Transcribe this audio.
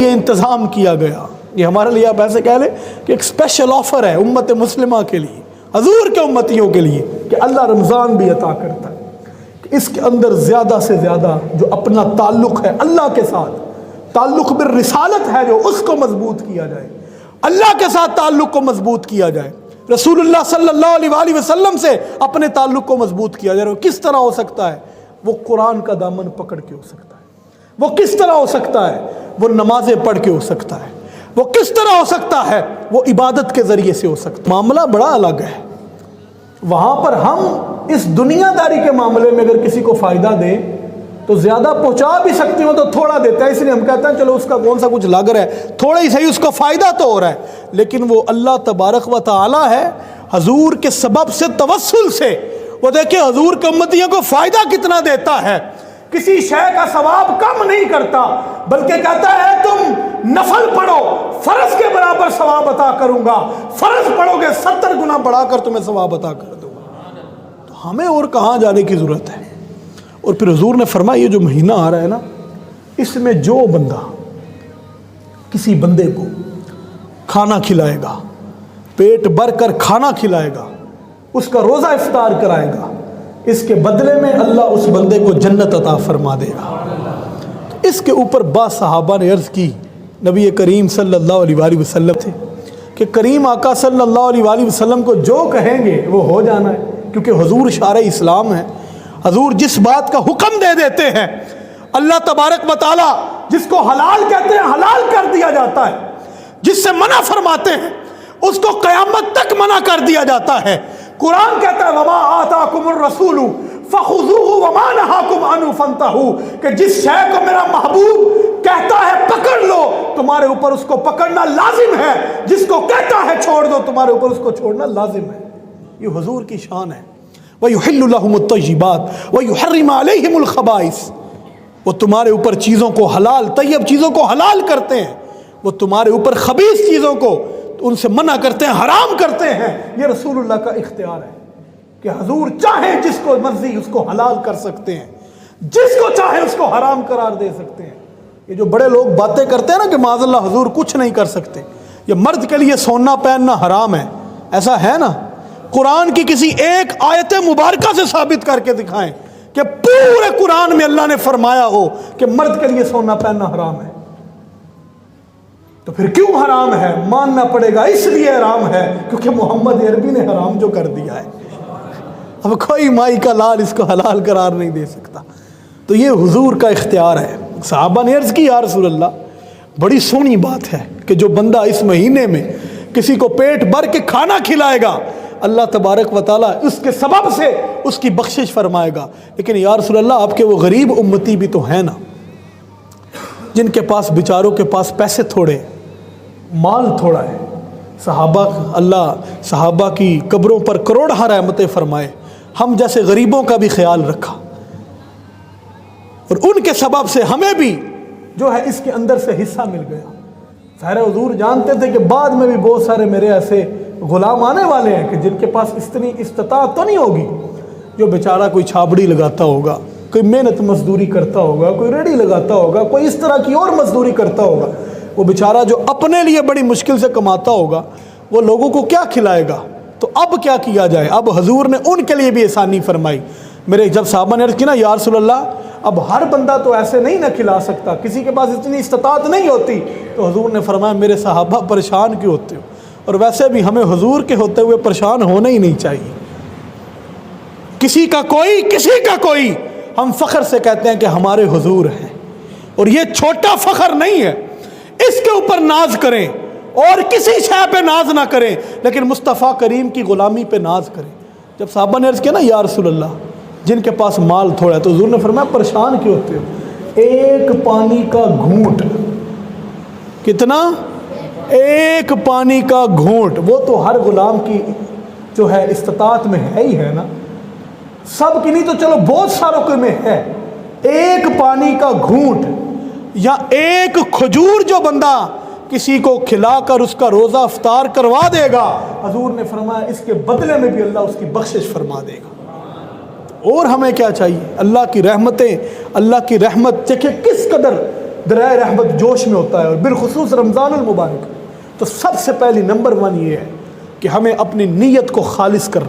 یہ انتظام کیا گیا، یہ ہمارے لیے آپ ایسے کہہ لیں کہ ایک اسپیشل آفر ہے امت مسلمہ کے لیے، حضور کے امتیوں کے لیے، کہ اللہ رمضان بھی عطا کرتا ہے کہ اس کے اندر زیادہ سے زیادہ جو اپنا تعلق ہے اللہ کے ساتھ، تعلق بالرسالت ہے جو، اس کو مضبوط کیا جائے، اللہ کے ساتھ تعلق کو مضبوط کیا جائے، رسول اللہ صلی اللہ علیہ وآلہ وسلم سے اپنے تعلق کو مضبوط کیا جائے۔ وہ کس طرح ہو سکتا ہے؟ وہ قرآن کا دامن پکڑ کے ہو سکتا ہے۔ وہ کس طرح ہو سکتا ہے؟ وہ نمازیں پڑھ کے ہو سکتا ہے۔ وہ کس طرح ہو سکتا ہے؟ وہ عبادت کے ذریعے سے ہو سکتا ہے۔ معاملہ بڑا الگ ہے۔ وہاں پر ہم اس دنیا داری کے معاملے میں اگر کسی کو فائدہ دیں تو زیادہ پہنچا بھی سکتے ہو تو تھوڑا دیتا ہے، اس لیے ہم کہتے ہیں چلو اس کا کون سا کچھ لگ رہا ہے، تھوڑا ہی صحیح، اس کو فائدہ تو ہو رہا ہے، لیکن وہ اللہ تبارک و تعالی ہے، حضور کے سبب سے، توسل سے وہ دیکھیں حضور کے امتیوں کو فائدہ کتنا دیتا ہے، کسی شے کا ثواب کم نہیں کرتا، بلکہ کہتا ہے تم نفل پڑھو فرض کے برابر ثواب عطا کروں گا، فرض پڑھو گے 70 گنا بڑھا کر تمہیں ثواب عطا کر دوں گا۔ تو ہمیں اور کہاں جانے کی ضرورت ہے؟ اور پھر حضور نے فرمایا یہ جو مہینہ آ رہا ہے نا، اس میں جو بندہ کسی بندے کو کھانا کھلائے گا، پیٹ بھر کر کھانا کھلائے گا، اس کا روزہ افطار کرائے گا، اس کے بدلے میں اللہ اس بندے کو جنت عطا فرما دے گا۔ تو اس کے اوپر بعض صحابہ نے عرض کی نبی کریم صلی اللہ علیہ وآلہ وسلم تھے کہ کریم آقا صلی اللہ علیہ وآلہ وسلم کو جو کہیں گے وہ ہو جانا ہے، کیونکہ حضور شارع اسلام ہے، حضور جس بات کا حکم دے دیتے ہیں، اللہ تبارک و تعالی جس کو حلال کہتے ہیں حلال کر دیا جاتا ہے، جس سے منع فرماتے ہیں اس کو قیامت تک منع کر دیا جاتا ہے۔ قرآن کہتا ہے وَمَا آتَاكُمُ الرَّسُولُ فَخُذُوهُ وَمَا نَهَاكُمْ عَنْهُ فَانْتَهُوا، کہ جس شے کو میرا محبوب کہتا ہے پکڑ لو، تمہارے اوپر اس کو پکڑنا لازم ہے، جس کو کہتا ہے چھوڑ دو، تمہارے اوپر اس کو چھوڑنا لازم ہے۔ یہ حضور کی شان ہے۔ وَيُحِلُّ لَهُمُ الطَّيِّبَاتِ وَيُحَرِّمُ عَلَيْهِمُ الْخَبَائِثَ، وہ تمہارے اوپر چیزوں کو حلال، طیب چیزوں کو حلال کرتے ہیں، وہ تمہارے اوپر خبیث چیزوں کو ان سے منع کرتے ہیں، حرام کرتے ہیں۔ یہ رسول اللہ کا اختیار ہے کہ حضور چاہیں جس کو مرضی اس کو حلال کر سکتے ہیں، جس کو چاہیں اس کو حرام قرار دے سکتے ہیں۔ یہ جو بڑے لوگ باتیں کرتے ہیں نا کہ معاذ اللہ حضور کچھ نہیں کر سکتے، یہ مرد کے لیے سونا پہننا حرام ہے، ایسا ہے نا؟ قرآن کی کسی ایک آیت مبارکہ سے ثابت کر کے دکھائیں کہ پورے قرآن میں اللہ نے فرمایا ہو کہ مرد کے لیے سونا پہننا حرام ہے۔ تو پھر کیوں حرام ہے؟ ماننا پڑے گا اس لیے حرام ہے کیونکہ محمد عربی نے حرام جو کر دیا ہے، اب کوئی مائی کا لال اس کو حلال قرار نہیں دے سکتا۔ تو یہ حضور کا اختیار ہے۔ صحابہ نے عرض کی یا رسول اللہ بڑی سونی بات ہے کہ جو بندہ اس مہینے میں کسی کو پیٹ بھر کے کھانا کھلائے گا اللہ تبارک و تعالیٰ اس کے سبب سے اس کی بخشش فرمائے گا، لیکن یا رسول اللہ آپ کے وہ غریب امتی بھی تو ہیں نا جن کے پاس بیچاروں کے پاس پیسے تھوڑے، مال تھوڑا ہے۔ صحابہ اللہ صحابہ کی قبروں پر کروڑہ رحمتیں فرمائے، ہم جیسے غریبوں کا بھی خیال رکھا، اور ان کے سبب سے ہمیں بھی جو ہے اس کے اندر سے حصہ مل گیا۔ ظاہر حضور جانتے تھے کہ بعد میں بھی بہت سارے میرے ایسے غلام آنے والے ہیں کہ جن کے پاس اتنی استطاعت تو نہیں ہوگی، جو بیچارہ کوئی چھابڑی لگاتا ہوگا، کوئی محنت مزدوری کرتا ہوگا، کوئی ریڑھی لگاتا ہوگا، کوئی اس طرح کی اور مزدوری کرتا ہوگا، وہ بیچارہ جو اپنے لیے بڑی مشکل سے کماتا ہوگا وہ لوگوں کو کیا کھلائے گا؟ تو اب کیا کیا جائے؟ اب حضور نے ان کے لیے بھی احسانی فرمائی۔ میرے جب صحابہ نے عرض کی نا یا رسول اللہ اب ہر بندہ تو ایسے نہیں نہ کھلا سکتا، کسی کے پاس اتنی استطاعت نہیں ہوتی، تو حضور نے فرمایا میرے صحابہ پریشان کیوں ہوتے ہو؟ اور ویسے بھی ہمیں حضور کے ہوتے ہوئے پریشان ہونا ہی نہیں چاہیے۔ کسی کا کوئی ہم فخر سے کہتے ہیں کہ ہمارے حضور ہیں، اور یہ چھوٹا فخر نہیں ہے، اس کے اوپر ناز کریں اور کسی شے پہ ناز نہ کریں، لیکن مصطفیٰ کریم کی غلامی پہ ناز کریں۔ جب صحابہ نے عرض کیا نا یا رسول اللہ جن کے پاس مال تھوڑا ہے، تو حضور نے فرمایا پریشان کیوں ہوتے ہو؟ ایک پانی کا گھونٹ، کتنا؟ ایک پانی کا گھونٹ، وہ تو ہر غلام کی جو ہے استطاعت میں ہے ہی ہے نا، سب کی نہیں تو چلو بہت ساروں کے میں ہے۔ ایک پانی کا گھونٹ یا ایک کھجور جو بندہ کسی کو کھلا کر اس کا روزہ افطار کروا دے گا، حضور نے فرمایا اس کے بدلے میں بھی اللہ اس کی بخشش فرما دے گا۔ اور ہمیں کیا چاہیے؟ اللہ کی رحمتیں، اللہ کی رحمت دیکھیں کس قدر درائے رحمت جوش میں ہوتا ہے، اور بالخصوص رمضان المبارک، تو سب سے پہلی نمبر 1 یہ ہے کہ ہمیں اپنی نیت کو خالص کرنا